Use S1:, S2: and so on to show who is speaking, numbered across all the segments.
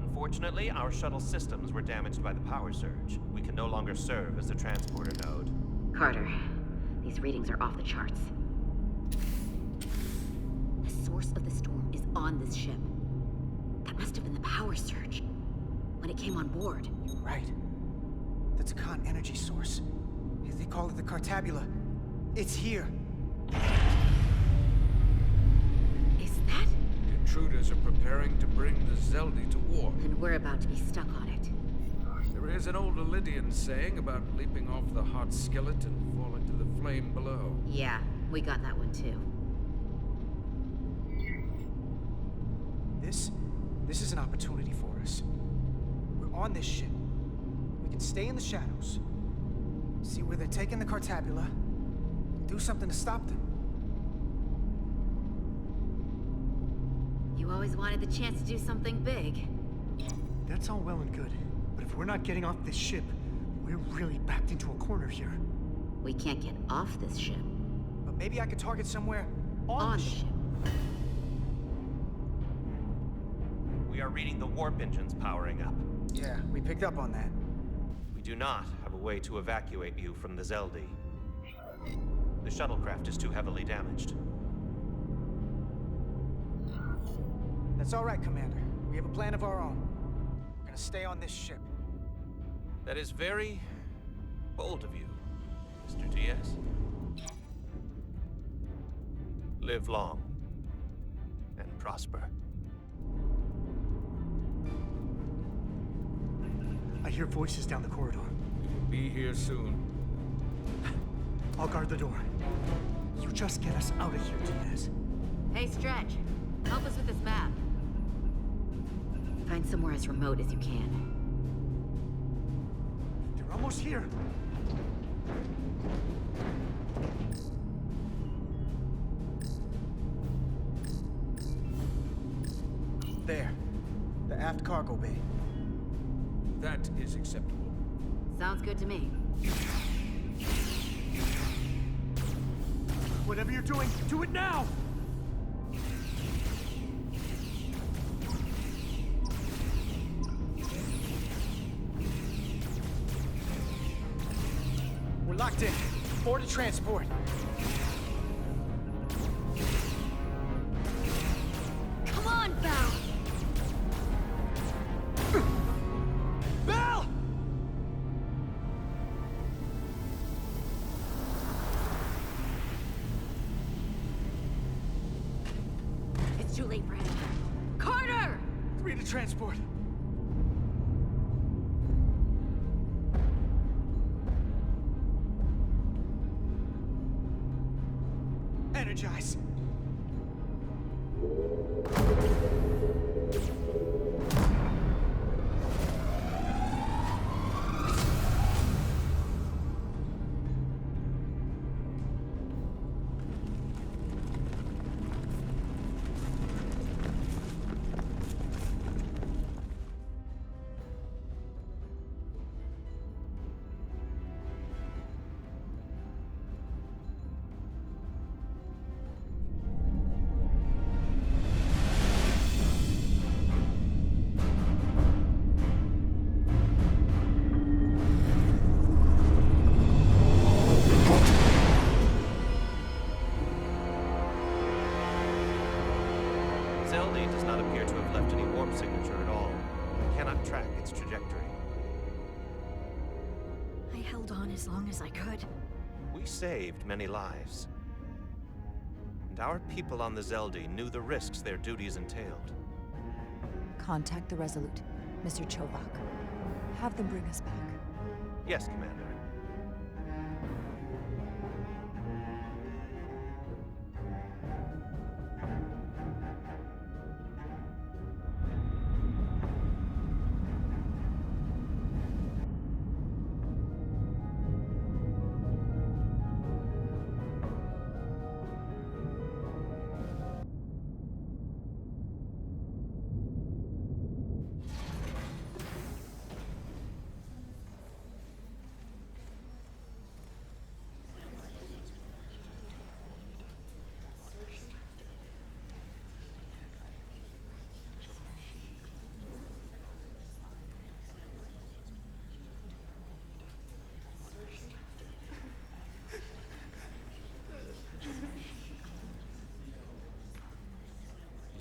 S1: Unfortunately, our shuttle systems were damaged by the power surge. We can no longer serve as the transporter node.
S2: Carter, these readings are off the charts. The source of the storm is on this ship. That must have been the power surge when it came on board.
S3: You're right. That's a con energy source. They call it the Cartabula. It's here.
S2: Is that?
S4: The intruders are preparing to bring the Zeldi to war.
S2: And we're about to be stuck on it.
S4: There is an old Lydian saying about leaping off the hot skillet and falling to the flame below.
S2: Yeah, we got that one too.
S3: This is an opportunity for us. We're on this ship. We can stay in the shadows, see where they're taking the Cartabula, and do something to stop them.
S2: You always wanted the chance to do something big.
S5: That's all well and good, but if we're not getting off this ship, we're really backed into a corner here.
S2: We can't get off this ship.
S3: But maybe I could target somewhere
S2: On the ship.
S1: We are reading the warp engines powering up.
S3: Yeah, we picked up on that.
S1: We do not have a way to evacuate you from the Zeldi. The shuttlecraft is too heavily damaged.
S3: That's all right, Commander. We have a plan of our own. We're gonna stay on this ship.
S1: That is very bold of you, Mr. Diaz. Live long and prosper.
S5: I hear voices down the corridor.
S4: Be here soon.
S5: I'll guard the door. You just get us out of here, Diaz.
S2: Hey, Stretch. Help us with this map. Find somewhere as remote as you can.
S5: They're almost here.
S3: There. The aft cargo bay.
S4: That is acceptable.
S2: Sounds good to me.
S5: Whatever you're doing, do it now!
S3: We're locked in. Board to transport.
S2: Come on, Val!
S3: Bell!
S2: It's too late for him. Carter!
S3: 3 to transport. Energize.
S1: Zeldi does not appear to have left any warp signature at all. We cannot track its trajectory.
S6: I held on as long as I could.
S1: We saved many lives. And our people on the Zeldi knew the risks their duties entailed.
S6: Contact the Resolute, Mr. Chovak. Have them bring us back.
S1: Yes, Commander.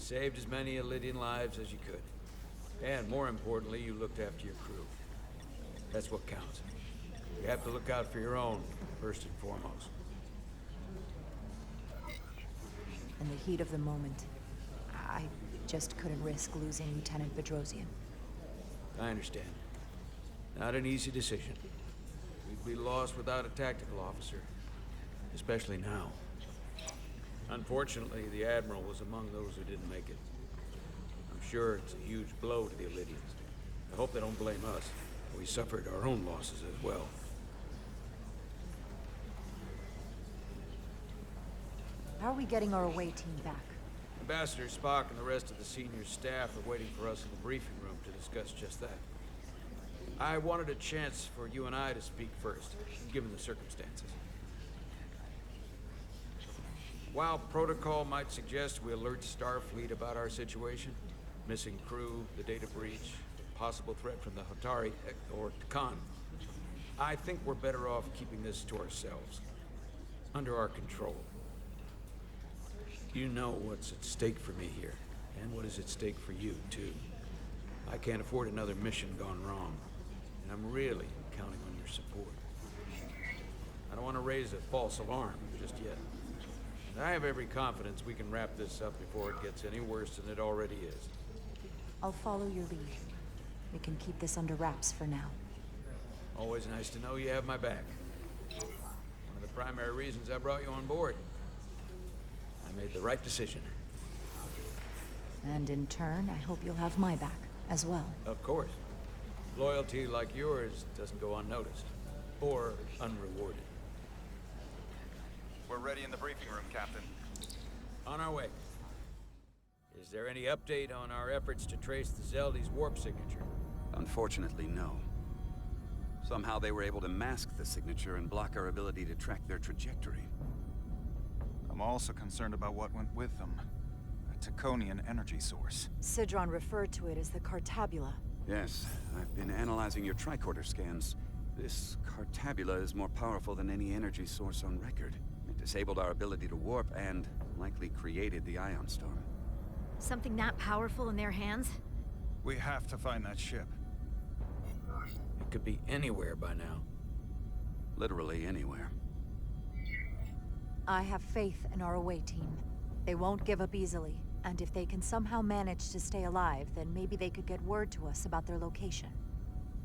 S4: saved as many Lydian lives as you could. And more importantly, you looked after your crew. That's what counts. You have to look out for your own, first and foremost.
S6: In the heat of the moment, I just couldn't risk losing Lieutenant Bedrosian.
S4: I understand. Not an easy decision. We'd be lost without a tactical officer. Especially now. Unfortunately, the Admiral was among those who didn't make it. I'm sure it's a huge blow to the Illydians. I hope they don't blame us. We suffered our own losses as well.
S6: How are we getting our away team back?
S4: Ambassador Spock and the rest of the senior staff are waiting for us in the briefing room to discuss just that. I wanted a chance for you and I to speak first, given the circumstances. While protocol might suggest we alert Starfleet about our situation, missing crew, the data breach, possible threat from the Hotari or Khan, I think we're better off keeping this to ourselves, under our control. You know what's at stake for me here, and what is at stake for you, too. I can't afford another mission gone wrong, and I'm really counting on your support. I don't want to raise a false alarm just yet. I have every confidence we can wrap this up before it gets any worse than it already is.
S6: I'll follow your lead. We can keep this under wraps for now.
S4: Always nice to know you have my back. One of the primary reasons I brought you on board. I made the right decision.
S6: And in turn, I hope you'll have my back as well.
S4: Of course. Loyalty like yours doesn't go unnoticed. Or unrewarded.
S7: We're ready in the briefing room, Captain.
S4: On our way. Is there any update on our efforts to trace the Zeldy's warp signature?
S8: Unfortunately, no. Somehow they were able to mask the signature and block our ability to track their trajectory.
S7: I'm also concerned about what went with them. A Taconian energy source.
S6: Sidron referred to it as the Cartabula.
S8: Yes, I've been analyzing your tricorder scans. This Cartabula is more powerful than any energy source on record. It disabled our ability to warp and likely created the ion storm.
S2: Something that powerful in their hands?
S7: We have to find that ship.
S4: It could be anywhere by now.
S8: Literally anywhere.
S6: I have faith in our away team. They won't give up easily, and if they can somehow manage to stay alive, then maybe they could get word to us about their location.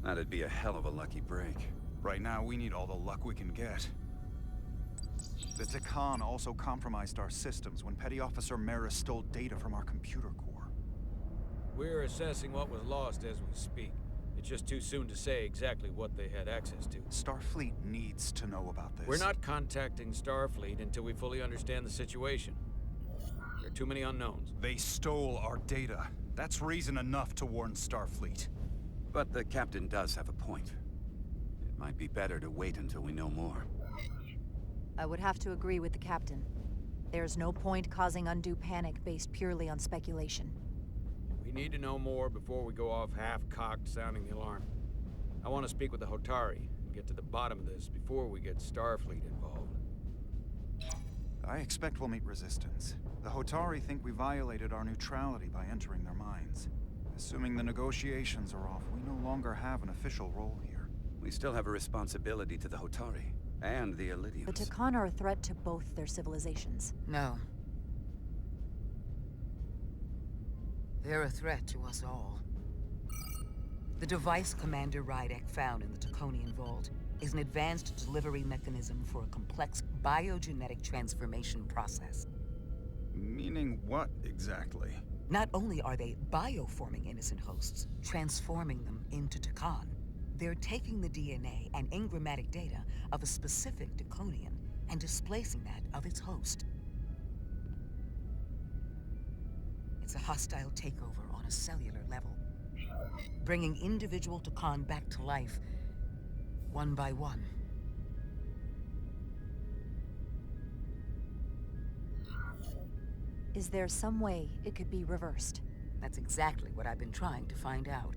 S8: That'd be a hell of a lucky break.
S7: Right now, we need all the luck we can get. The Takan also compromised our systems when Petty Officer Maris stole data from our computer core.
S4: We're assessing what was lost as we speak. It's just too soon to say exactly what they had access to.
S7: Starfleet needs to know about this.
S4: We're not contacting Starfleet until we fully understand the situation. There are too many unknowns.
S7: They stole our data. That's reason enough to warn Starfleet.
S8: But the captain does have a point. It might be better to wait until we know more.
S6: I would have to agree with the captain. There's no point causing undue panic based purely on speculation.
S4: We need to know more before we go off half-cocked sounding the alarm. I want to speak with the Hotari and get to the bottom of this before we get Starfleet involved.
S7: I expect we'll meet resistance. The Hotari think we violated our neutrality by entering their minds. Assuming the negotiations are off, we no longer have an official role here.
S8: We still have a responsibility to the Hotari and the Illydians.
S6: The Takan are a threat to both their civilizations.
S9: No. They're a threat to us all. The device Commander Rydek found in the Taconian Vault is an advanced delivery mechanism for a complex biogenetic transformation process.
S7: Meaning what, exactly?
S9: Not only are they bioforming innocent hosts, transforming them into Takan, they're taking the DNA and engrammatic data of a specific Taconian and displacing that of its host. It's a hostile takeover on a cellular level, bringing individual Takan back to life, one by one.
S6: Is there some way it could be reversed?
S9: That's exactly what I've been trying to find out.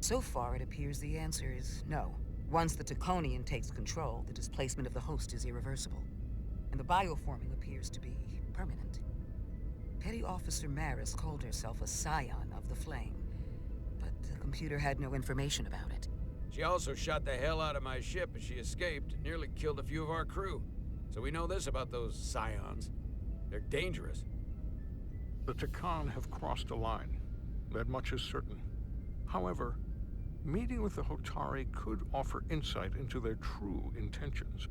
S9: So far, it appears the answer is no. Once the Taconian takes control, the displacement of the host is irreversible. And the bioforming appears to be permanent. Petty Petty Officer Maris called herself a scion of the Flame, but the computer had no information about it.
S4: She also shot the hell out of my ship as she escaped and nearly killed a few of our crew. So we know this about those scions. They're dangerous.
S10: The Takan have crossed a line. That much is certain. However, meeting with the Hotari could offer insight into their true intentions,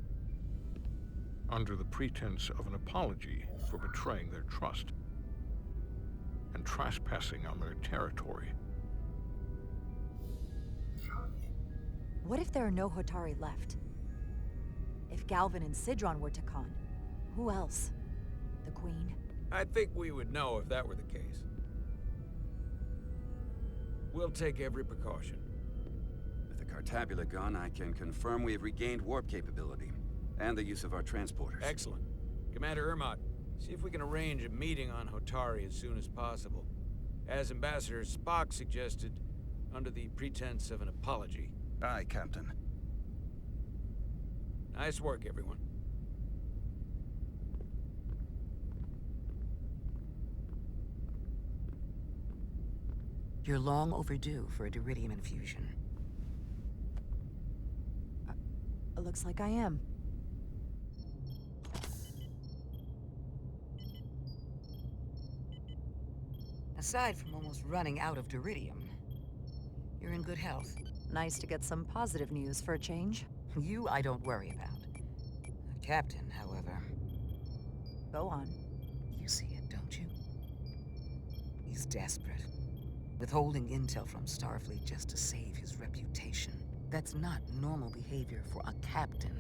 S10: under the pretense of an apology for betraying their trust and trespassing on their territory.
S6: What if there are no Hotari left? If Galvin and Sidron were Takan, who else? The Queen?
S4: I think we would know if that were the case. We'll take every precaution.
S8: With the Cartabula gone, I can confirm we have regained warp capability, and the use of our transporters.
S4: Excellent. Commander Ermot, see if we can arrange a meeting on Hotari as soon as possible. As Ambassador Spock suggested, under the pretense of an apology.
S7: Aye, Captain.
S4: Nice work, everyone.
S9: You're long overdue for a Duridium infusion.
S6: It looks like I am.
S9: Aside from almost running out of Duridium, you're in good health.
S6: Nice to get some positive news for a change.
S9: You I don't worry about. The Captain, however...
S6: Go on.
S9: You see it, don't you? He's desperate. Withholding intel from Starfleet just to save his reputation. That's not normal behavior for a captain.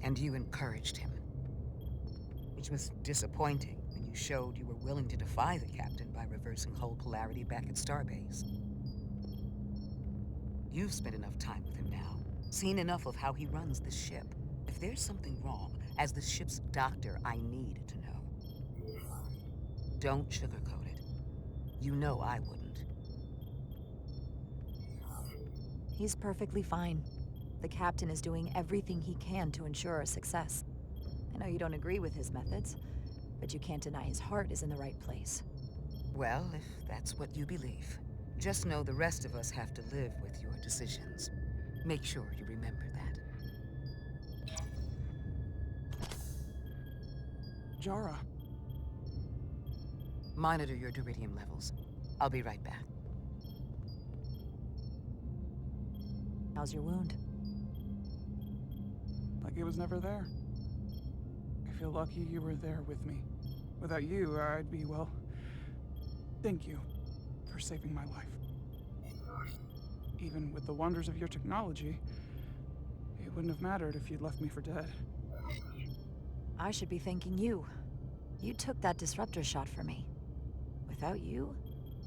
S9: And you encouraged him. Which was disappointing when you showed you were willing to defy the captain by reversing hull polarity back at Starbase. You've spent enough time with him now, seen enough of how he runs the ship. If there's something wrong, as the ship's doctor, I need to know. Don't sugarcoat it. You know I wouldn't.
S6: He's perfectly fine. The captain is doing everything he can to ensure our success. I know you don't agree with his methods, but you can't deny his heart is in the right place.
S9: Well, if that's what you believe. Just know the rest of us have to live with your decisions. Make sure you remember that.
S3: Jara.
S9: Monitor your Duridium levels. I'll be right back.
S6: How's your wound?
S11: Like it was never there. I feel lucky you were there with me. Without you, I'd be, well... Thank you for saving my life. Even with the wonders of your technology, it wouldn't have mattered if you'd left me for dead.
S6: I should be thanking you. You took that disruptor shot for me. Without you,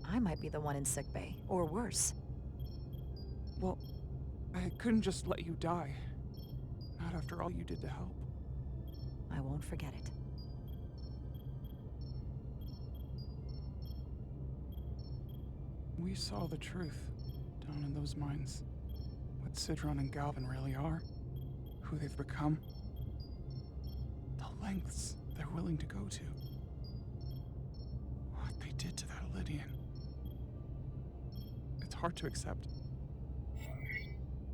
S6: I might be the one in sickbay, or worse.
S11: Well, I couldn't just let you die. Not after all you did to help.
S6: I won't forget it.
S11: We saw the truth down in those mines. What Sidron and Galvin really are. Who they've become. The lengths they're willing to go to. What they did to that Lydian. It's hard to accept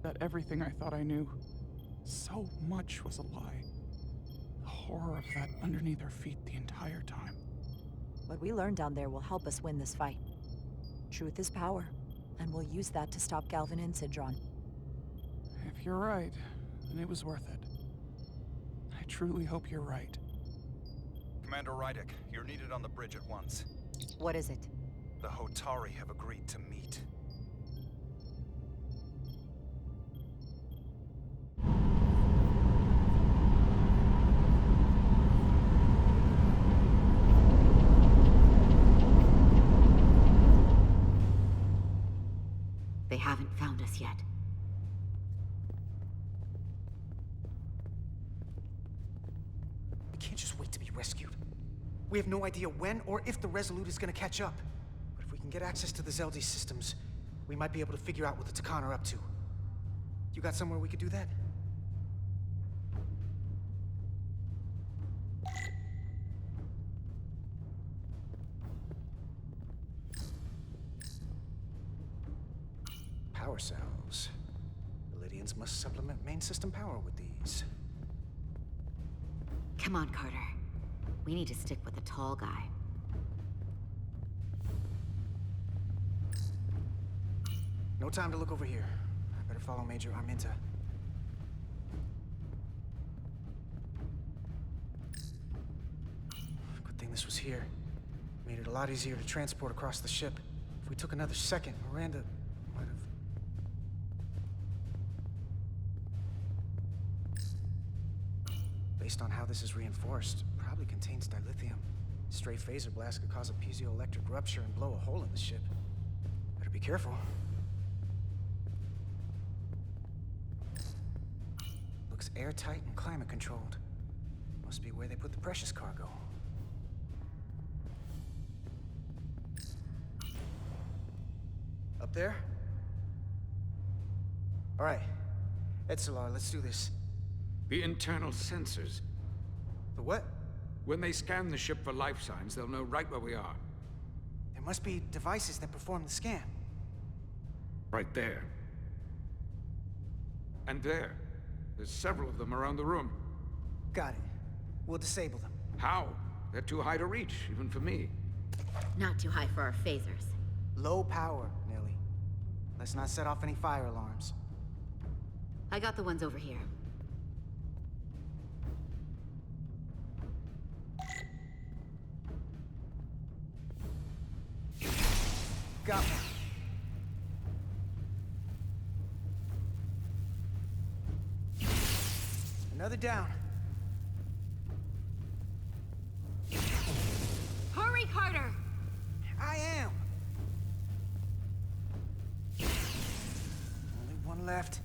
S11: that everything I thought I knew, so much was a lie. The horror of that underneath our feet the entire time.
S6: What we learned down there will help us win this fight. Truth is power, and we'll use that to stop Galvin and Sidron.
S11: If you're right, then it was worth it. I truly hope you're right.
S7: Commander Rydick, you're needed on the bridge at once.
S6: What is it?
S7: The Hotari have agreed to meet.
S2: They haven't found us yet.
S3: We can't just wait to be rescued. We have no idea when or if the Resolute is gonna catch up. But if we can get access to the Zeldi systems, we might be able to figure out what the Takan are up to. You got somewhere we could do that? power cells. The Lydians must supplement main system power with these.
S2: Come on, Carter. We need to stick with the tall guy.
S3: No time to look over here. I better follow Major Arminta. Good thing this was here. Made it a lot easier to transport across the ship. If we took another second, Miranda might have... Based on how this is reinforced, probably contains dilithium. Stray phaser blast could cause a piezoelectric rupture and blow a hole in the ship. Better be careful. Looks airtight and climate controlled. Must be where they put the precious cargo. Up there? All right. Etzelar, let's do this.
S4: The internal sensors.
S3: The what?
S4: When they scan the ship for life signs, they'll know right where we are.
S3: There must be devices that perform the scan.
S4: Right there. And there. There's several of them around the room.
S3: Got it. We'll disable them.
S4: How? They're too high to reach, even for me.
S2: Not too high for our phasers.
S3: Low power, Nelly. Let's not set off any fire alarms.
S2: I got the ones over here.
S3: Got one. Another down.
S2: Hurry, Carter!
S3: I am. Only one left.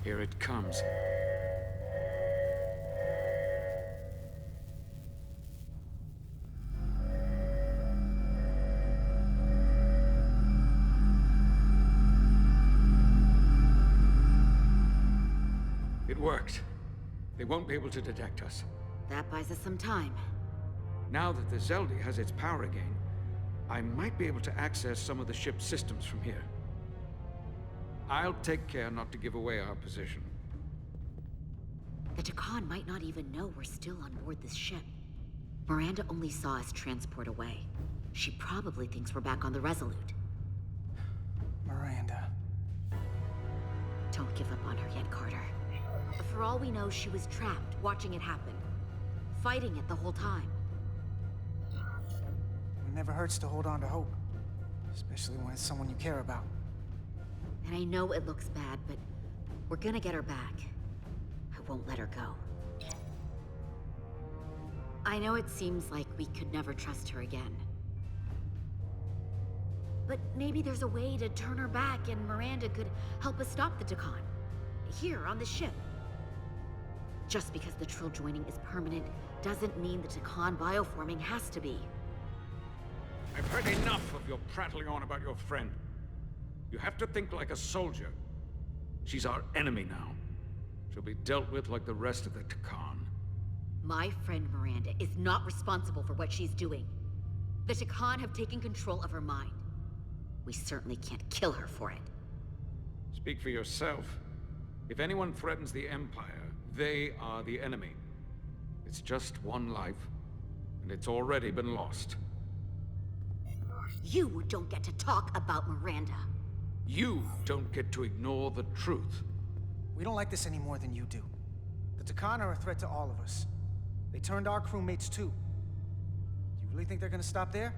S4: Here it comes. It worked. They won't be able to detect us.
S2: That buys us some time.
S4: Now that the Zeldi has its power again, I might be able to access some of the ship's systems from here. I'll take care not to give away our position.
S2: The Takan might not even know we're still on board this ship. Miranda only saw us transport away. She probably thinks we're back on the Resolute.
S3: Miranda.
S2: Don't give up on her yet, Carter. For all we know, she was trapped, watching it happen. Fighting it the whole time.
S3: It never hurts to hold on to hope. Especially when it's someone you care about.
S2: And I know it looks bad, but we're gonna get her back. I won't let her go. I know it seems like we could never trust her again. But maybe there's a way to turn her back and Miranda could help us stop the Takan. Here, on the ship. Just because the Trill joining is permanent doesn't mean the Takan bioforming has to be.
S4: I've heard enough of your prattling on about your friend. You have to think like a soldier. She's our enemy now. She'll be dealt with like the rest of the Takan.
S2: My friend Miranda is not responsible for what she's doing. The Takan have taken control of her mind. We certainly can't kill her for it.
S4: Speak for yourself. If anyone threatens the Empire, they are the enemy. It's just one life, and it's already been lost.
S2: You don't get to talk about Miranda.
S4: You don't get to ignore the truth.
S3: We don't like this any more than you do. The Takan are a threat to all of us. They turned our crewmates too. Do you really think they're gonna stop there?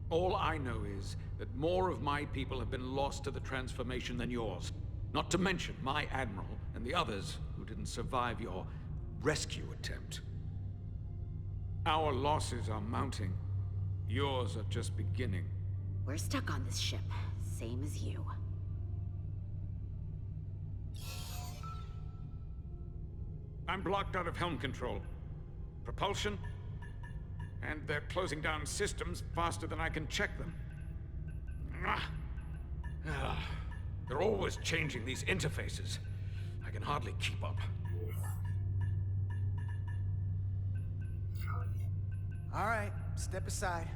S4: All I know is that more of my people have been lost to the transformation than yours. Not to mention my admiral and the others who didn't survive your rescue attempt. Our losses are mounting. Yours are just beginning.
S2: We're stuck on this ship, same as you.
S4: I'm blocked out of helm control. Propulsion? And they're closing down systems faster than I can check them. They're always changing these interfaces. I can hardly keep up.
S3: All right, step aside.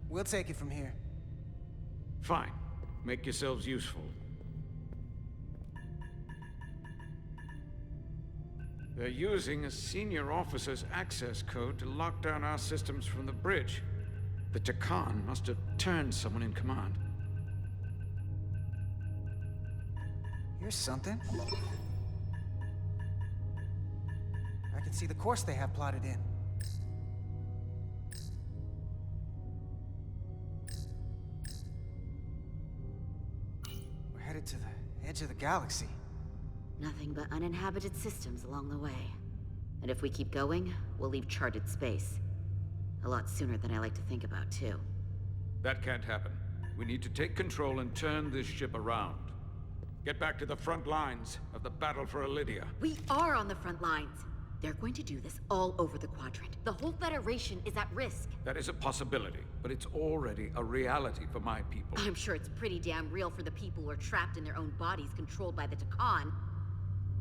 S3: We'll take it from here.
S4: Fine. Make yourselves useful. They're using a senior officer's access code to lock down our systems from the bridge. The Takan must have turned someone in command.
S3: Here's something. I can see the course they have plotted in. We're headed to the edge of the galaxy.
S2: Nothing but uninhabited systems along the way. And if we keep going, we'll leave charted space. A lot sooner than I like to think about, too.
S4: That can't happen. We need to take control and turn this ship around. Get back to the front lines of the battle for Elydia.
S2: We are on the front lines. They're going to do this all over the quadrant. The whole Federation is at risk.
S4: That is a possibility, but it's already a reality for my people.
S2: I'm sure it's pretty damn real for the people who are trapped in their own bodies controlled by the Takan.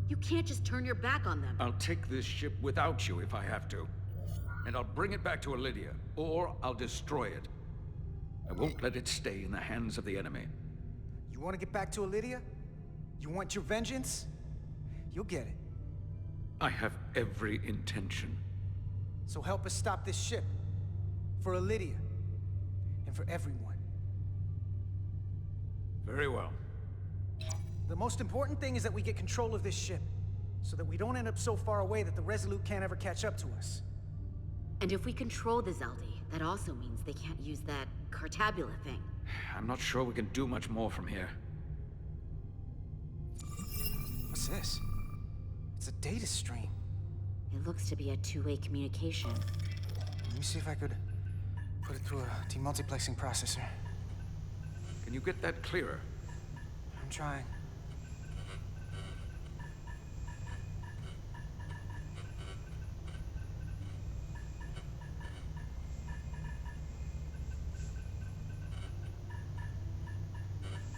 S2: You can't just turn your back on them.
S4: I'll take this ship without you if I have to. And I'll bring it back to Elydia, or I'll destroy it. I won't let it stay in the hands of the enemy.
S3: You want to get back to Elydia? You want your vengeance? You'll get it.
S4: I have every intention.
S3: So help us stop this ship. For Elydia. And for everyone.
S4: Very well.
S3: The most important thing is that we get control of this ship. So that we don't end up so far away that the Resolute can't ever catch up to us.
S2: And if we control the Zeldi, that also means they can't use that Cartabula thing.
S4: I'm not sure we can do much more from here.
S3: What's this? It's a data stream.
S2: It looks to be a two-way communication.
S3: Let me see if I could put it through a demultiplexing processor.
S4: Can you get that clearer?
S3: I'm trying.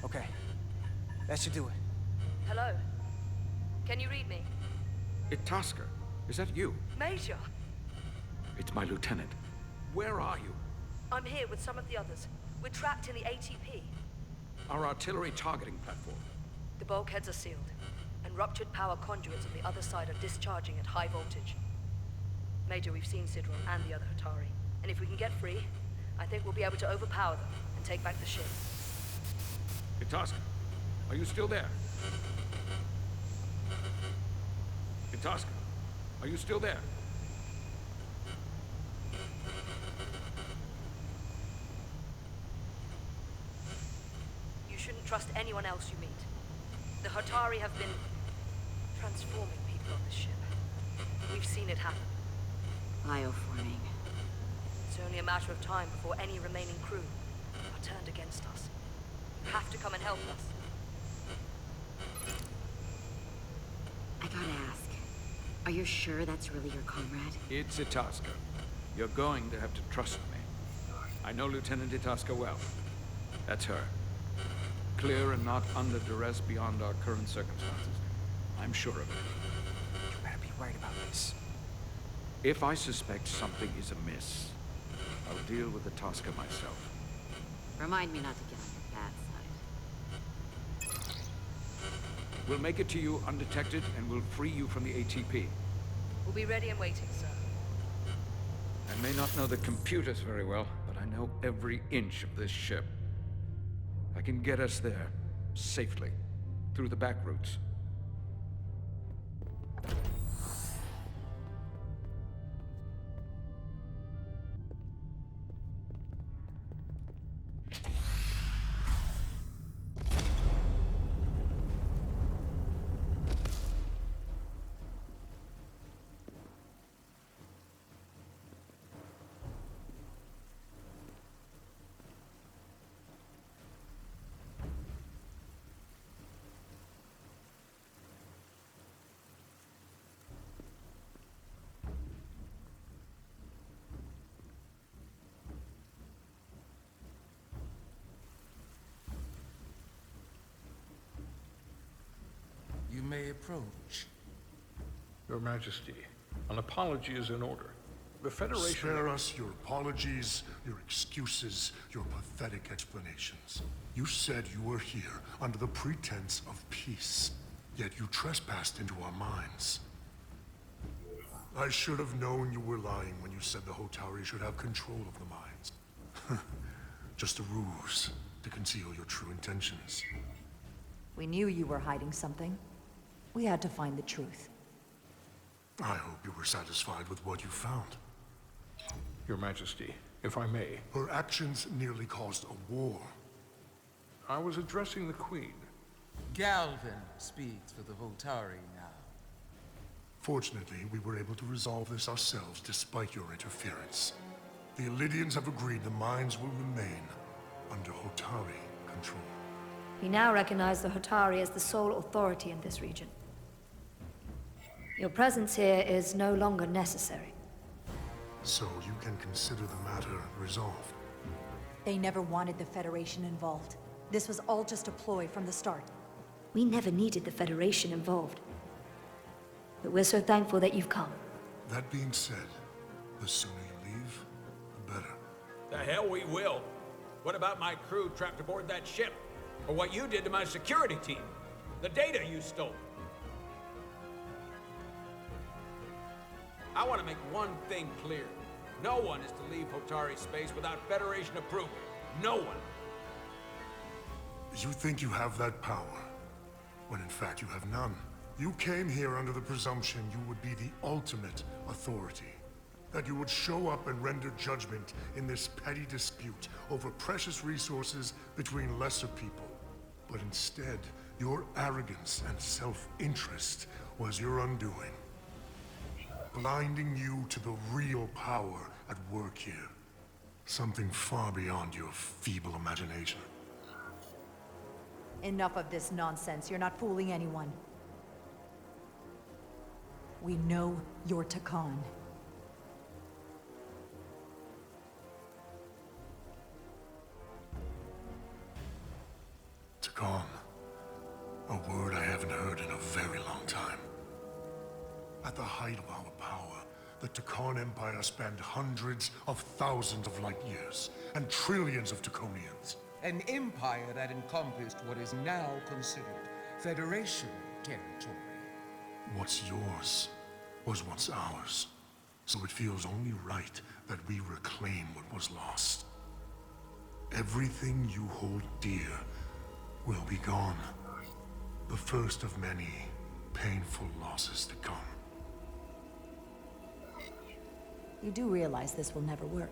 S3: Okay. That should do it.
S12: Hello? Can you read me?
S4: Itasca, is that you?
S12: Major!
S4: It's my lieutenant. Where are you?
S12: I'm here with some of the others. We're trapped in the ATP.
S4: Our artillery targeting platform.
S12: The bulkheads are sealed, and ruptured power conduits on the other side are discharging at high voltage. Major, we've seen Sidron and the other Hatari, and if we can get free, I think we'll be able to overpower them and take back the ship.
S4: Itasca, are you still there? Itasca, are you still there?
S12: You shouldn't trust anyone else you meet. The Hatari have been transforming people on this ship. We've seen it happen.
S2: Bioforming.
S12: It's only a matter of time before any remaining crew are turned against us. You have to come and help us.
S2: I gotta ask, are you sure that's really your comrade?
S4: It's Itasca. You're going to have to trust me. I know Lieutenant Itasca well. That's her. Clear and not under duress beyond our current circumstances. I'm sure of it.
S3: You better be right about this.
S4: If I suspect something is amiss, I'll deal with Itasca myself.
S2: Remind me not to get on your bad side.
S4: We'll make it to you undetected, and we'll free you from the ATP.
S12: We'll be ready and waiting, sir.
S4: I may not know the computers very well, but I know every inch of this ship. I can get us there, safely, through the back routes.
S13: may approach.
S10: Your Majesty, an apology is in order. The Federation...
S14: Spare us your apologies, your excuses, your pathetic explanations. You said you were here under the pretense of peace, yet you trespassed into our minds. I should have known you were lying when you said the Hotari should have control of the mines. Just a ruse to conceal your true intentions.
S6: We knew you were hiding something. We had to find the truth.
S14: I hope you were satisfied with what you found.
S10: Your Majesty, if I may.
S14: Her actions nearly caused a war.
S10: I was addressing the Queen.
S13: Galvin speaks for the Hotari now.
S14: Fortunately, we were able to resolve this ourselves despite your interference. The Illidians have agreed the mines will remain under Hotari control.
S12: We now recognize the Hotari as the sole authority in this region. Your presence here is no longer necessary.
S14: So you can consider the matter resolved.
S6: They never wanted the Federation involved. This was all just a ploy from the start.
S12: We never needed the Federation involved. But we're so thankful that you've come.
S14: That being said, the sooner you leave, the better.
S4: The hell we will. What about my crew trapped aboard that ship? Or what you did to my security team? The data you stole? I want to make one thing clear. No one is to leave Hotari space without Federation approval. No one.
S14: You think you have that power, when in fact you have none. You came here under the presumption you would be the ultimate authority. That you would show up and render judgment in this petty dispute over precious resources between lesser people. But instead, your arrogance and self-interest was your undoing. Blinding you to the real power at work here. Something far beyond your feeble imagination.
S6: Enough of this nonsense. You're not fooling anyone. We know you're Takan.
S14: Takan. A word I haven't heard in a very long time. At the height of our power, the Takan Empire spanned hundreds of thousands of light years, and trillions of Taconians.
S13: An empire that encompassed what is now considered Federation territory.
S14: What's yours was once ours, so it feels only right that we reclaim what was lost. Everything you hold dear will be gone. The first of many painful losses to come.
S6: You do realize this will never work.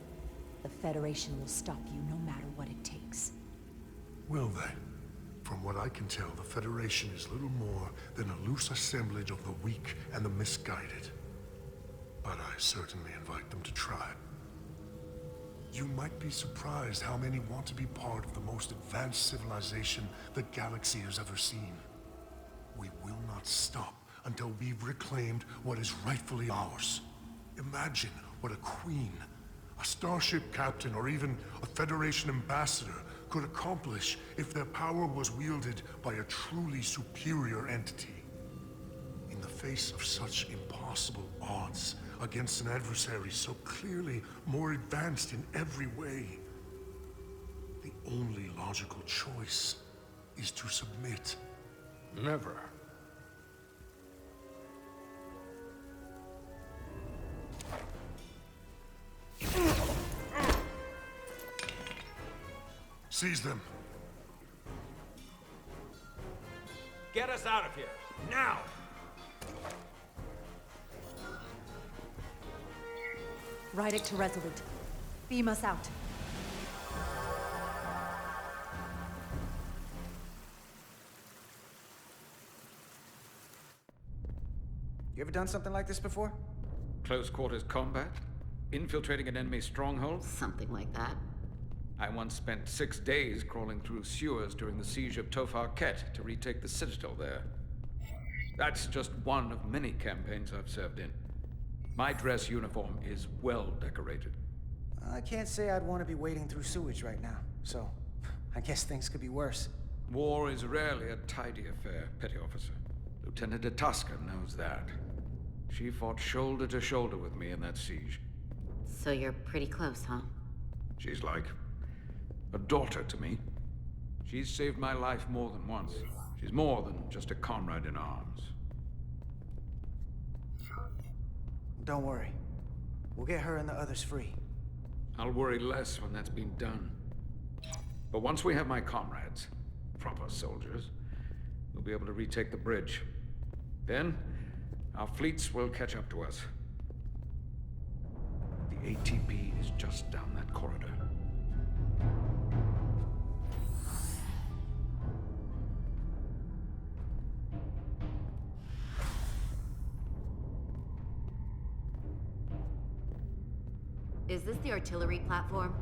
S6: The Federation will stop you no matter what it takes.
S14: Will they? From what I can tell, the Federation is little more than a loose assemblage of the weak and the misguided. But I certainly invite them to try. You might be surprised how many want to be part of the most advanced civilization the galaxy has ever seen. We will not stop until we've reclaimed what is rightfully ours. Imagine what a queen, a starship captain, or even a Federation ambassador could accomplish if their power was wielded by a truly superior entity. In the face of such impossible odds against an adversary so clearly more advanced in every way, the only logical choice is to submit.
S10: Never.
S14: Seize them.
S4: Get us out of here, now!
S6: Ride it to Resolute. Beam us out.
S3: You ever done something like this before?
S4: Close quarters combat? Infiltrating an enemy stronghold?
S2: Something like that.
S4: I once spent 6 days crawling through sewers during the siege of Tofar Ket to retake the citadel there. That's just one of many campaigns I've served in. My dress uniform is well decorated.
S3: I can't say I'd want to be wading through sewage right now, so I guess things could be worse.
S4: War is rarely a tidy affair, Petty Officer. Lieutenant Itasca knows that. She fought shoulder to shoulder with me in that siege.
S2: So you're pretty close, huh?
S4: She's like a daughter to me. She's saved my life more than once. She's more than just a comrade in arms.
S3: Don't worry. We'll get her and the others free.
S4: I'll worry less when that's been done. But once we have my comrades, proper soldiers, we'll be able to retake the bridge. Then, our fleets will catch up to us. The ATP is just down that corridor.
S2: Is this the artillery platform?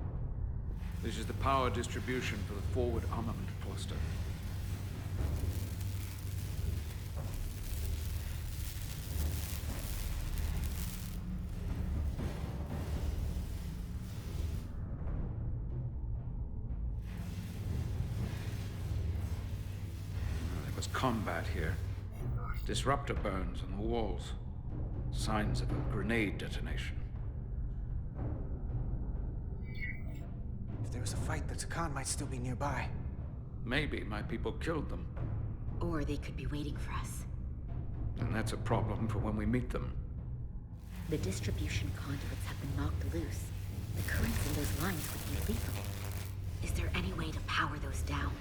S4: This is the power distribution for the forward armament cluster. There was combat here. Disruptor burns on the walls. Signs of a grenade detonation.
S3: If there was a fight, the Takan might still be nearby.
S4: Maybe my people killed them.
S2: Or they could be waiting for us.
S4: And that's a problem for when we meet them.
S2: The distribution conduits have been knocked loose. The currents in those lines would be lethal. Is there any way to power those down?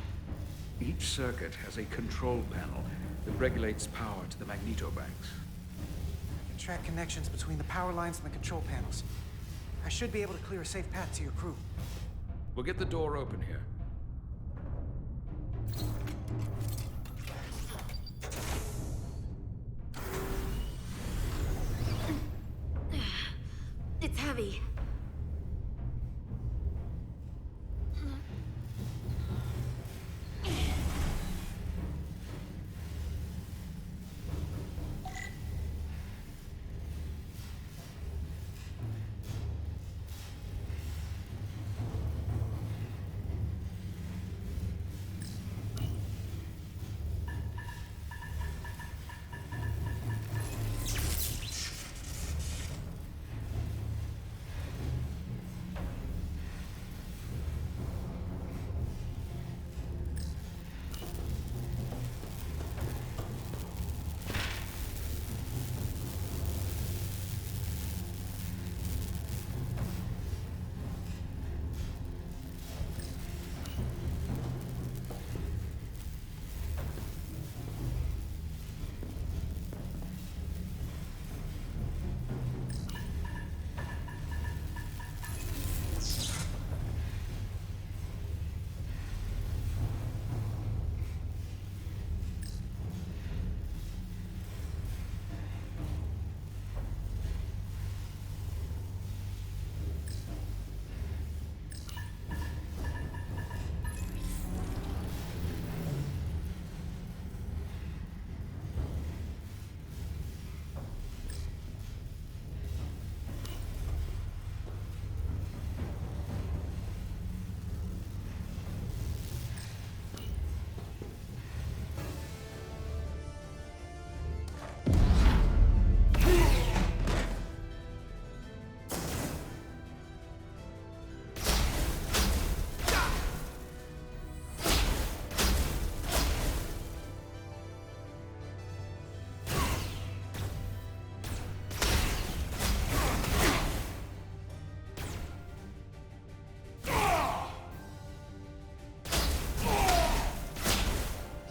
S4: Each circuit has a control panel that regulates power to the magnetobanks.
S3: I can track connections between the power lines and the control panels. I should be able to clear a safe path to your crew.
S4: We'll get the door open here.
S2: It's heavy.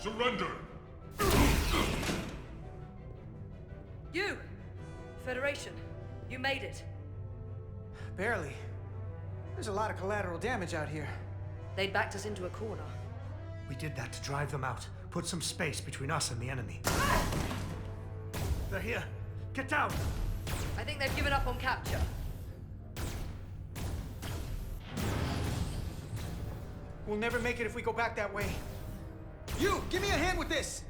S14: Surrender!
S12: You! Federation, you made it.
S3: Barely. There's a lot of collateral damage out here.
S12: They'd backed us into a corner.
S5: We did that to drive them out. Put some space between us and the enemy. They're here. Get down!
S12: I think they've given up on capture.
S3: We'll never make it if we go back that way. You! Give me a hand with this!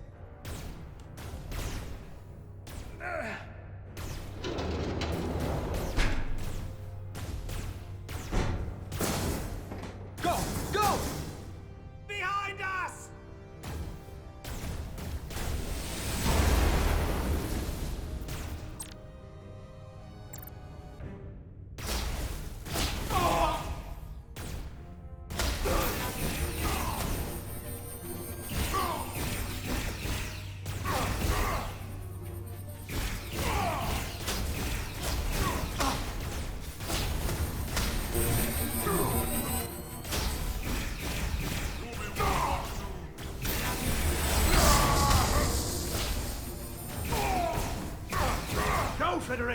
S3: Go! Go! Behind us!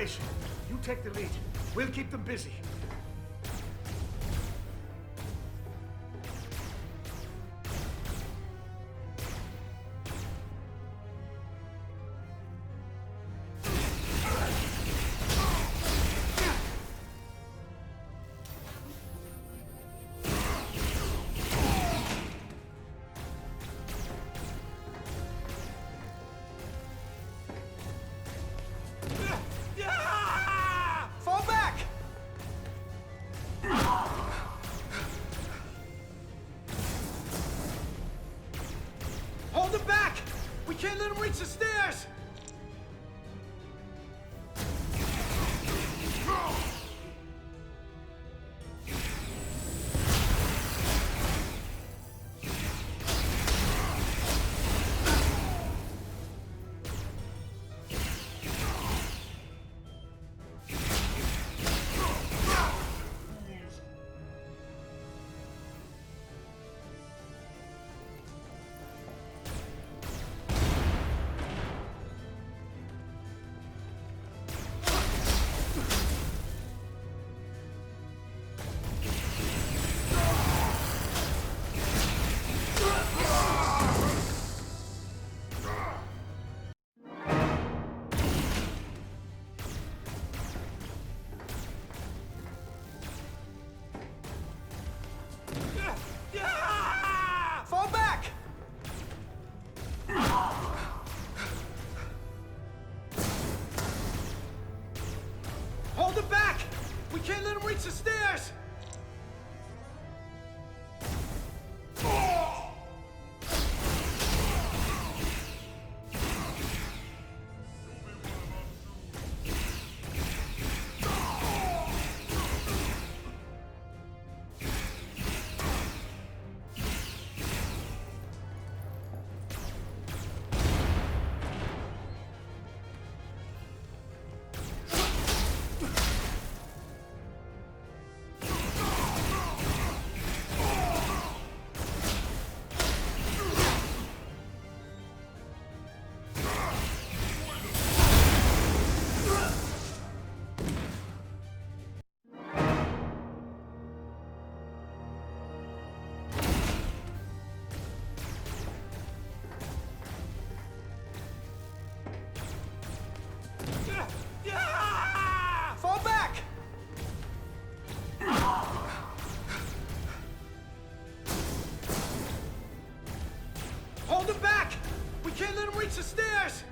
S5: formation. You take the lead. We'll keep them busy.
S3: Fall back! Hold it back! We can't let him reach the stairs! Fall back! Hold it back! We can't let him reach the stairs! Fall back! Hold it back! We can't let him reach the stairs!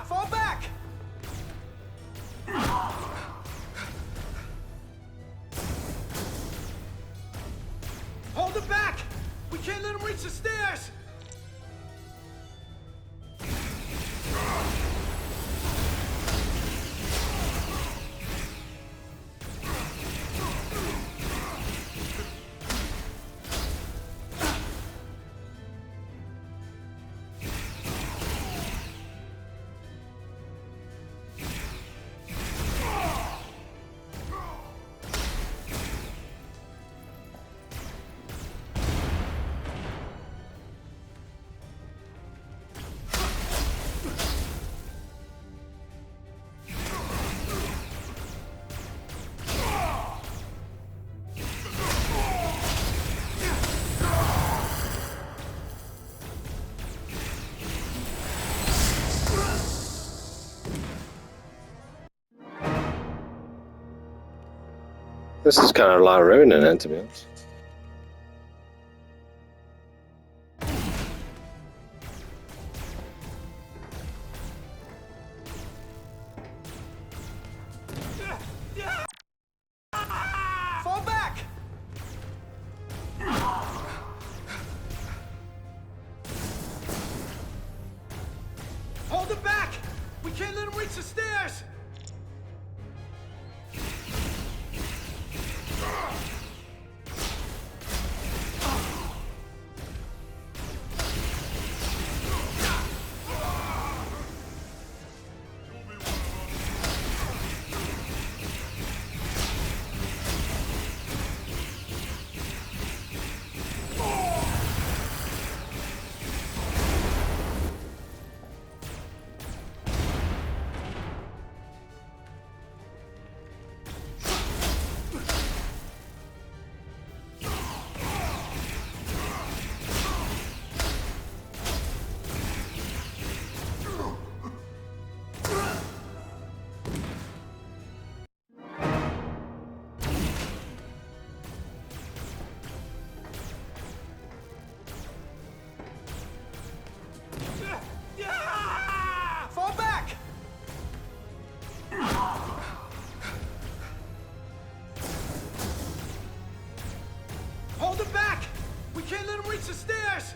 S3: Fall back! Hold it back! We can't let him reach the stairs!
S15: This is kind of a lot of ruining it, to be honest.
S3: reach the stairs! Fall back! Hold him back! We can't let him reach the stairs!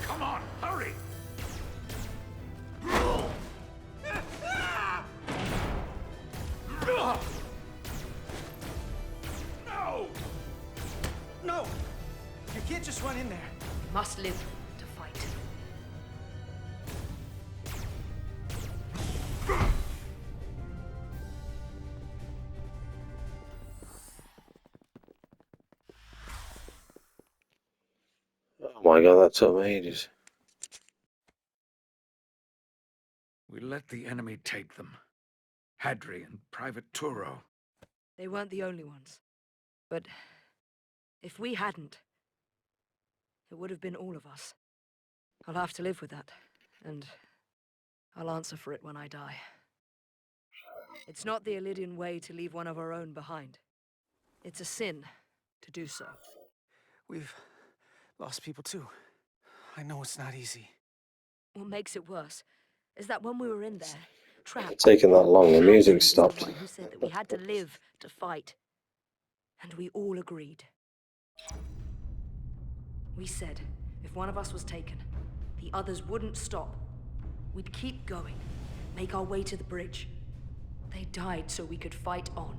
S10: Come on, hurry! No!
S3: No! You can't just run in there.
S12: Must live to fight.
S15: Oh my god, that took me ages.
S4: We let the enemy take them. Hadri and Private Turo.
S12: They weren't the only ones. But if we hadn't, it would have been all of us. I'll have to live with that, and I'll answer for it when I die. It's not the Illidian way to leave one of our own behind. It's a sin to do so.
S3: We've lost people too. I know it's not easy.
S12: What makes it worse is that when we were in there, trapped...
S15: It's taking that long, the music
S12: Hadri is
S15: stopped.
S12: the one who said that we had to live to fight. And we all agreed. We said, if one of us was taken, the others wouldn't stop. We'd keep going, make our way to the bridge. They died so we could fight on.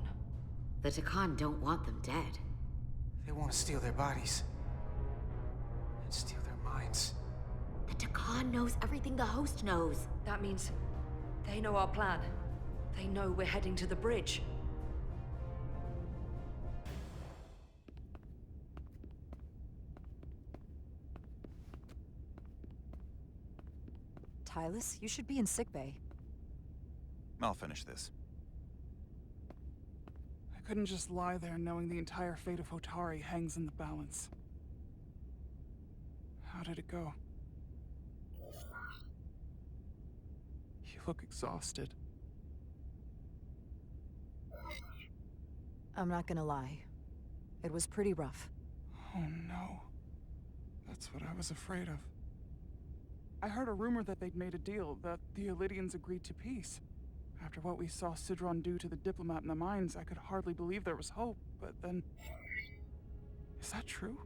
S2: The Takan don't want them dead.
S3: They want to steal their bodies. And steal their minds.
S2: The Takan knows everything the host knows.
S12: That means they know our plan. They know we're heading to the bridge.
S6: Tylus, you should be in sickbay.
S7: I'll finish this.
S11: I couldn't just lie there knowing the entire fate of Hotari hangs in the balance. How did it go? You look exhausted.
S6: I'm not gonna lie. It was pretty rough.
S11: Oh no. That's what I was afraid of. I heard a rumor that they'd made a deal, that the Illidians agreed to peace. After what we saw Sidron do to the diplomat in the mines, I could hardly believe there was hope, but then... Is that true?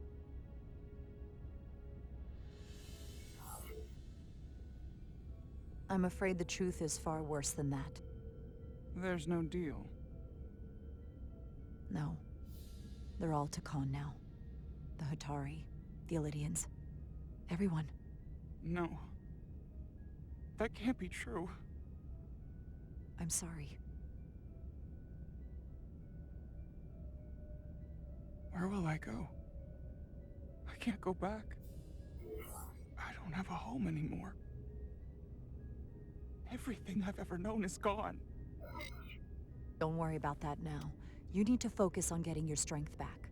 S6: I'm afraid the truth is far worse than that.
S11: There's no deal.
S6: No. They're all Takan now. The Hotari, the Illidians, everyone.
S11: No. That can't be true.
S6: I'm sorry.
S11: Where will I go? I can't go back. I don't have have a home anymore. Everything I've ever known is gone.
S6: Don't worry about that now. You need to focus on getting your strength back.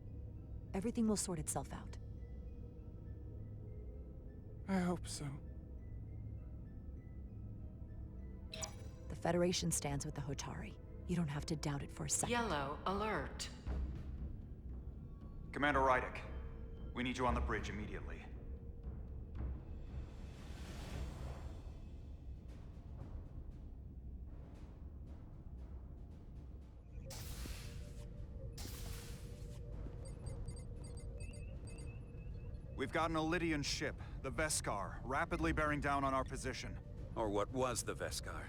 S6: Everything will sort itself out.
S11: I hope so.
S6: The Federation stands with the Hotari. You don't have to doubt it for a second.
S16: Yellow alert.
S7: Commander Rydick, we need you on the bridge immediately. We've got an Elydian ship, the Veskar, rapidly bearing down on our position.
S8: Or what was the Veskar.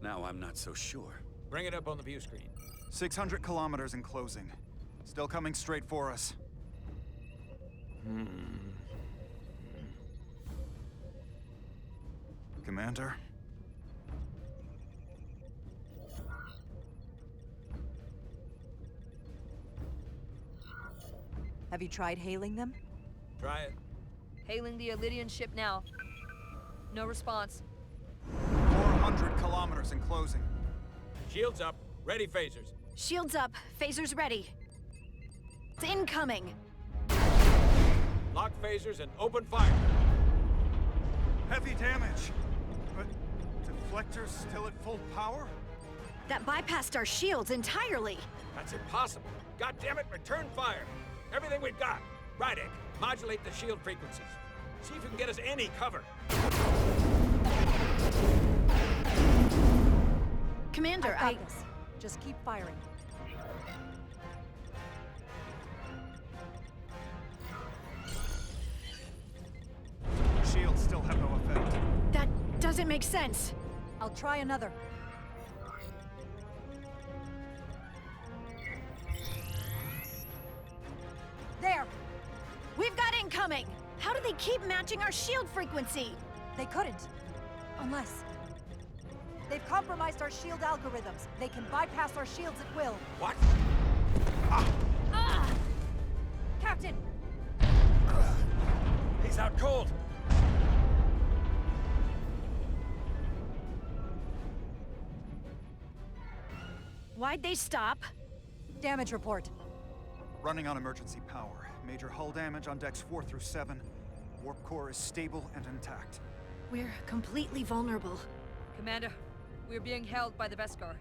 S8: Now I'm not so sure.
S4: Bring it up on the view screen.
S7: 600 kilometers in closing. Still coming straight for us. Commander?
S6: Have you tried hailing them?
S4: Try it.
S12: Hailing the Elydian ship now. No response.
S7: 400 kilometers in closing.
S4: Shields up. Ready phasers.
S2: Shields up. Phasers ready. It's incoming.
S4: Lock phasers and open fire.
S7: Heavy damage. But deflectors still at full power?
S2: That bypassed our shields entirely.
S4: That's impossible. God damn it, return fire. Everything we've got. Rydick, modulate the shield frequencies. See if you can get us any cover.
S2: Commander,
S6: I've got this. Just keep firing.
S7: Shields still have no effect.
S2: That doesn't make sense.
S6: I'll try another. There!
S2: We've got incoming! How do they keep matching our shield frequency?
S6: They couldn't. Unless... They've compromised our shield algorithms. They can bypass our shields at will.
S4: What?
S6: Captain!
S4: He's out cold.
S2: Why'd they stop?
S6: Damage report.
S7: Running on emergency power. Major hull damage on decks 4 through 7. Warp core is stable and intact.
S2: We're completely vulnerable.
S12: Commander, we're being held by the Veskar.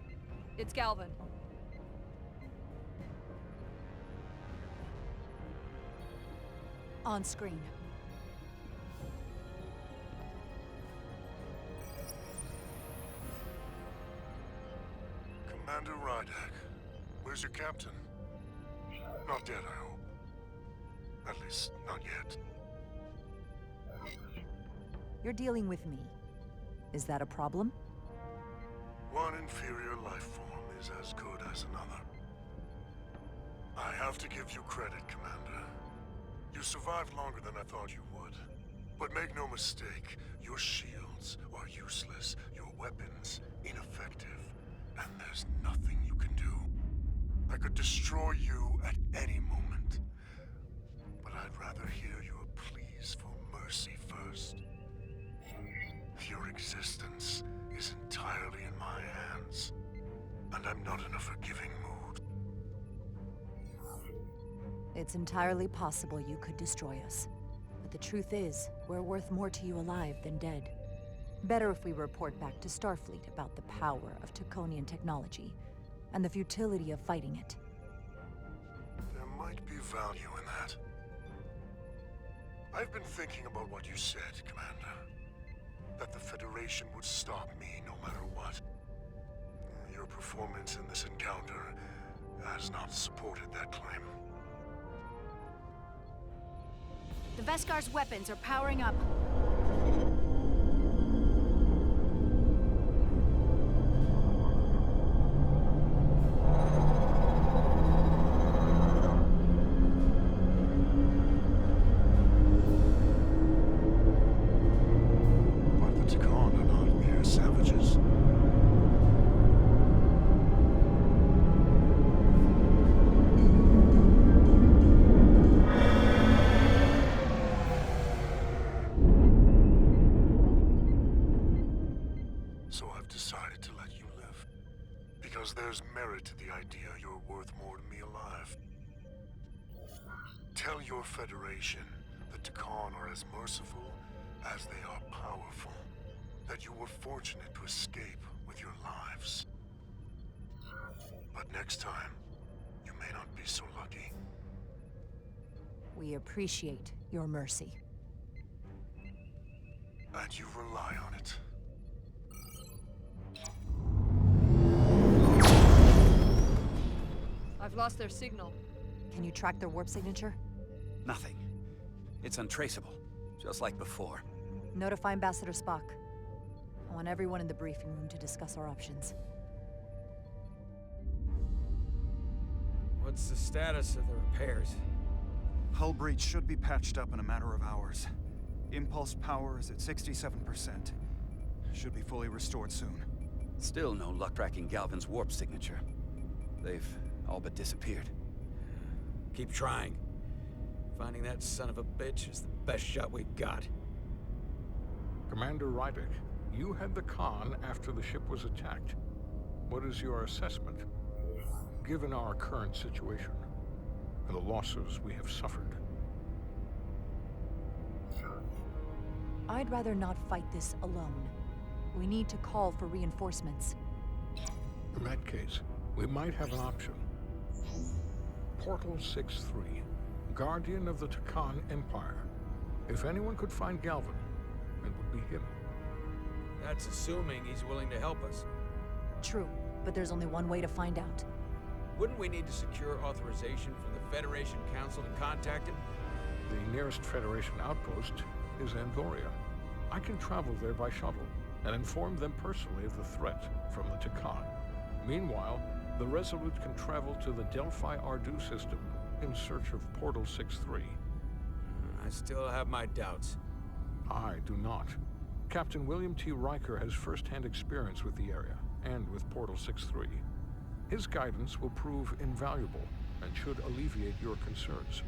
S12: It's Galvin.
S6: On screen.
S14: Commander Rydick, where's your captain? Not dead, I hope. At least, not yet.
S6: You're dealing with me. Is that a problem?
S14: One inferior life form is as good as another. I have to give you credit, Commander. You survived longer than I thought you would. But make no mistake, your shields are useless, your weapons ineffective, and there's nothing you can do. I could destroy you at any moment. But I'd rather hear your pleas for mercy first. Your existence is entirely in my hands, and I'm not in a forgiving mood.
S6: It's entirely possible you could destroy us. But the truth is, we're worth more to you alive than dead. Better if we report back to Starfleet about the power of Taconian technology, and the futility of fighting it.
S14: There might be value in that. I've been thinking about what you said, Commander. That the Federation would stop me no matter what. Your performance in this encounter has not supported that claim.
S2: The Veskar's weapons are powering up.
S14: because there's merit to the idea you're worth more to me alive. Tell your Federation the Takan are as merciful as they are powerful. That you were fortunate to escape with your lives. But next time, you may not be so lucky.
S6: We appreciate your mercy.
S14: And you rely on it.
S12: I've lost their signal.
S6: Can you track their warp signature?
S8: Nothing. It's untraceable, just like before.
S6: Notify Ambassador Spock. I want everyone in the briefing room to discuss our options.
S4: What's the status of the repairs?
S7: Hull breach should be patched up in a matter of hours. Impulse power is at 67%. Should be fully restored soon.
S8: Still no luck tracking Galvin's warp signature. They've all but disappeared.
S4: Keep trying. Finding that son of a bitch is the best shot we've got.
S10: Commander Rydick, you had the Khan after the ship was attacked. What is your assessment, given our current situation and the losses we have suffered?
S6: I'd rather not fight this alone. We need to call for reinforcements.
S10: In that case, we might have an option. Portal 6-3, Guardian of the Takan Empire. If anyone could find Galvin, it would be him.
S4: That's assuming he's willing to help us.
S6: True, but there's only one way to find out.
S4: Wouldn't we need to secure authorization from the Federation Council to contact him?
S10: The nearest Federation outpost is Andoria. I can travel there by shuttle and inform them personally of the threat from the Takan. Meanwhile, the Resolute can travel to the Delphi Ardu system in search of Portal 6-3.
S4: I still have my doubts.
S10: I do not. Captain William T. Riker has first-hand experience with the area and with Portal 6-3. His guidance will prove invaluable and should alleviate your concerns.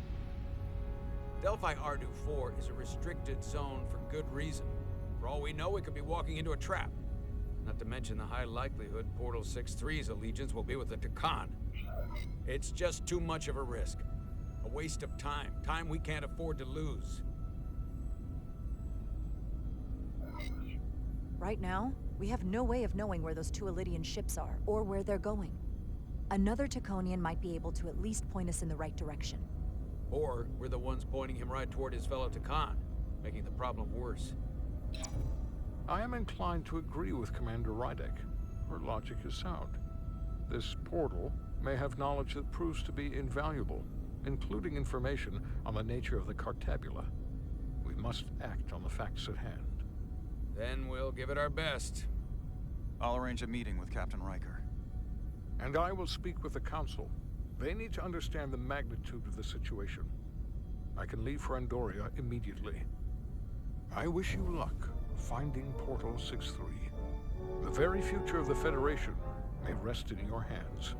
S4: Delphi Ardu 4 is a restricted zone for good reason. For all we know, we could be walking into a trap. Not to mention the high likelihood Portal 6-3's allegiance will be with the Takan. It's just too much of a risk. A waste of time. Time we can't afford to lose.
S6: Right now, we have no way of knowing where those two Elydian ships are, or where they're going. Another Taconian might be able to at least point us in the right direction.
S4: Or we're the ones pointing him right toward his fellow Takan, making the problem worse.
S10: I am inclined to agree with Commander Rydick. Her logic is sound. This portal may have knowledge that proves to be invaluable, including information on the nature of the Cartabula. We must act on the facts at hand.
S4: Then we'll give it our best.
S7: I'll arrange a meeting with Captain Riker.
S10: And I will speak with the Council. They need to understand the magnitude of the situation. I can leave for Andoria immediately. I wish you luck finding Portal 6-3. The very future of the Federation may rest in your hands.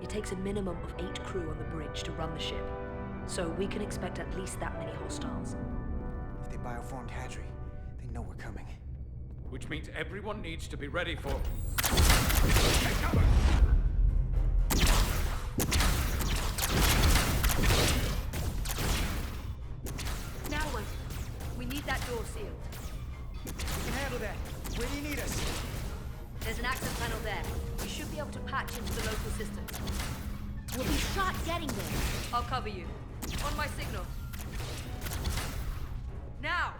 S12: It takes a minimum of 8 crew on the bridge to run the ship, so we can expect at least that many hostiles.
S3: If they bioformed Hadri, they know we're coming.
S16: Which means everyone needs to be ready for...
S12: Now what? We need that door sealed.
S3: We can handle that. Where do you need us?
S12: There's an access panel there. We should be able to patch into the local systems.
S2: We'll be shot getting there.
S12: I'll cover you. On my signal. Now!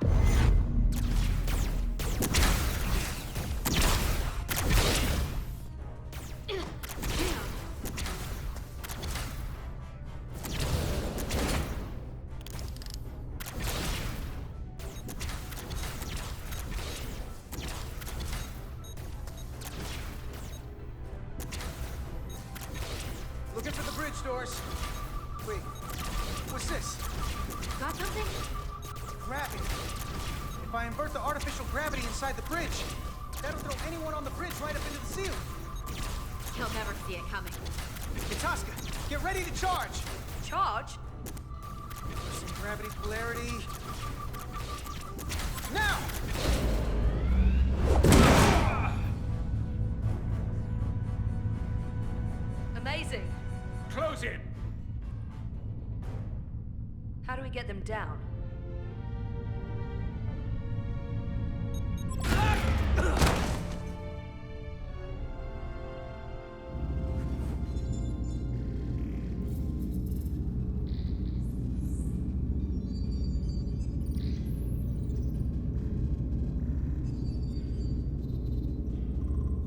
S3: Looking for the bridge doors. Wait, what's this?
S2: Got something?
S3: Gravity. If I invert the artificial gravity inside the bridge, that'll throw anyone on the bridge right up into the seal.
S2: He'll never see it coming.
S3: Itasca, get ready to charge!
S12: Charge?
S3: Some gravity polarity. Now!
S12: How do we get them down?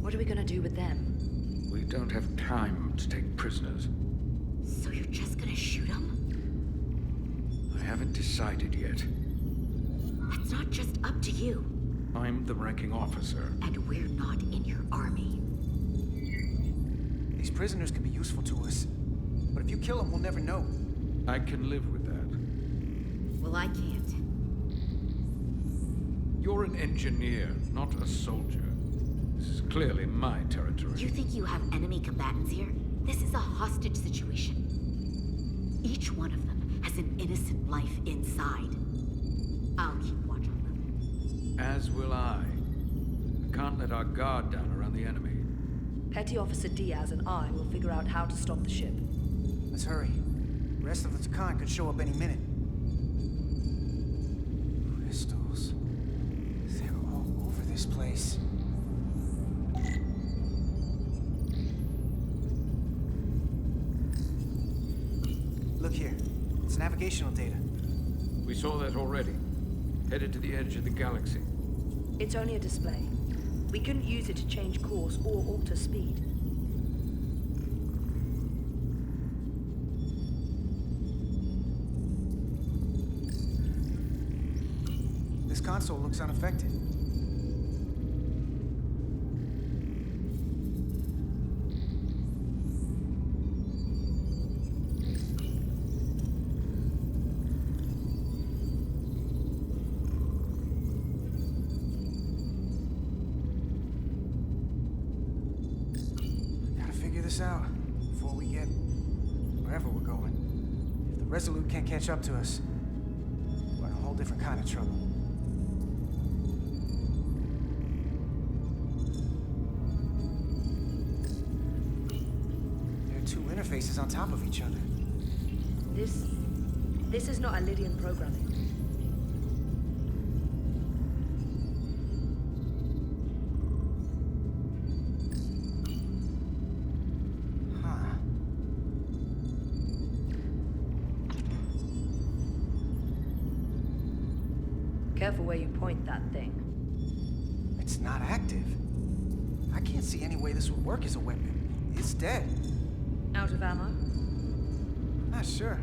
S12: What are we gonna do with them?
S16: We don't have time to take prisoners.
S2: So you're just gonna shoot them?
S16: I haven't decided yet.
S2: That's not just up to you.
S16: I'm the ranking officer.
S2: And we're not in your army.
S3: These prisoners can be useful to us. But if you kill them, we'll never know.
S16: I can live with that.
S2: Well, I can't.
S16: You're an engineer, not a soldier. This is clearly my territory.
S2: You think you have enemy combatants here? This is a hostage situation. Each one of them has an innocent life inside. I'll keep watch on them.
S16: As will I. We can't let our guard down around the enemy.
S12: Petty Officer Diaz and I will figure out how to stop the ship.
S3: Let's hurry. The rest of the Takan could show up any minute. Crystals. They're all over this place. Look here. It's navigational data.
S16: We saw that already. Headed to the edge of the galaxy.
S12: It's only a display. We couldn't use it to change course or alter speed.
S3: This console looks unaffected. Out before we get wherever we're going. If the Resolute can't catch up to us, we're in a whole different kind of trouble. There are two interfaces on top of each other.
S12: This is not Lydian programming. Careful where you point that thing.
S3: It's not active. I can't see any way this would work as a weapon. It's dead.
S12: Out of ammo?
S3: Not sure.